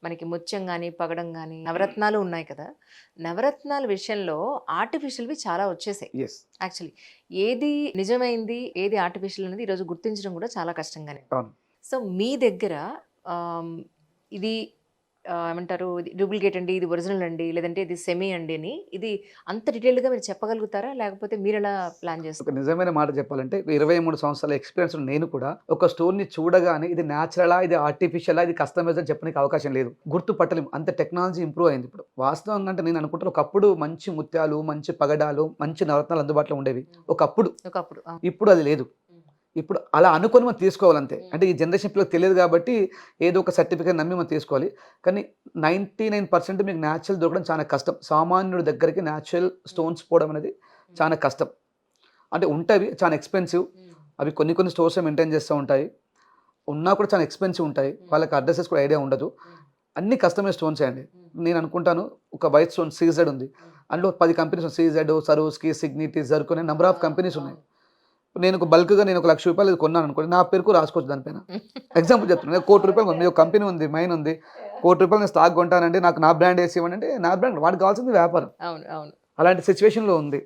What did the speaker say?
మనకి ముత్యం గాని, పగడం గాని, నవరత్నాలు ఉన్నాయి కదా! నవరత్నాల విషయంలో ఆర్టిఫిషియల్‌వి చాలా వచ్చేసాయి. యెస్. యాక్చువల్లీ ఏది నిజమైంది, ఏది ఆర్టిఫిషియల్ అనేది ఈరోజు గుర్తించడం కూడా చాలా కష్టంగానే. అవును. సో, మీ దగ్గర ఆహ్, ఇది ఏమంటారు? ఇది డూప్లికేట్ అండి, ఇది ఒరిజినల్ అండి, లేదంటే ఇది సెమీ అండి అని ఇది అంత డీటెయిల్డ్‌గా మీరు చెప్పగలుగుతారా? లేకపోతే మీరెలా ప్లాన్ ఒక చేస్తారు? నిజమైన మాట చెప్పాలంటే 23 సంవత్సరాల ఎక్స్‌పీరియన్స్ ఉన్న నేను కూడా ఒక స్టోన్‌ని చూడగానే ఇది న్యాచురలా? ఇది ఆర్టిఫిషియలా? ఇది కస్టమైజ్డ్ అని చెప్పడానికి అవకాశం లేదు. గుర్తుపట్టలేం. అంత టెక్నాలజీ ఇంప్రూవ్ అయింది ఇప్పుడు. వాస్తవంగా అంటే నేను అనుకుంటాను ఒకప్పుడు మంచి ముత్యాలు, మంచి పగడాలు, మంచి నవరత్నాలు అందుబాటులో ఉండేవి. ఒకప్పుడు. ఒకప్పుడు. ఇప్పుడు అది లేదు. ఇప్పుడు అలా అనుకోని మనం తీసుకోవాలంతే. అంటే ఈ జనరేషన్ పిల్లలకు తెలియదు కాబట్టి ఏదో ఒక సర్టిఫికేట్ నమ్మి మనం తీసుకోవాలి. కానీ 99% మీకు న్యాచురల్ దొరకడం చాలా కష్టం. సామాన్యుడి దగ్గరికి న్యాచురల్ స్టోన్స్ పోవడం అనేది చాలా కష్టం. అంటే ఉంటవి చాలా ఎక్స్‌పెన్సివ్. అవి కొన్ని కొన్ని స్టోర్సే మెయింటైన్ చేస్తూ ఉంటాయి. ఉన్నా కూడా చాలా ఎక్స్‌పెన్సివ్ ఉంటాయి. వాళ్ళకి అడ్రెసెస్ కూడా ఐడియా ఉండదు. అన్నీ కస్టమైజ్ స్టోన్సే అండి. నేను అనుకుంటాను ఒక వైట్ స్టోన్ సీజెడ్ ఉంది. అందులో 10 కంపెనీస్ ఉన్నాయి. సీజెడ్, సరోస్కి, సిగ్నిటీ, జర్కోన్ అని నంబర్ ఆఫ్ కంపెనీస్ ఉన్నాయి. నేను ఒక బల్క్‌గా నేను ఒక ₹1,00,000 ఇది కొన్నాను అనుకోండి. నా పేరుకు రాసుకోవచ్చు దానిపైన. ఎగ్జాంపుల్ చెప్తున్నా. నేను ₹1,00,00,000 ఉంది. ఒక కంపెనీ ఉంది. మైన్ ఉంది. ₹1,00,00,000 నేను స్టాక్ కొంటానండి. నాకు నా బ్రాండ్ ఏసి ఇవ్వండి అంటే నా బ్రాండ్ వాడికి కావాల్సింది వ్యాపారం. అవును. అవును. అలాంటి సిట్యుయేషన్‌లో ఉంది.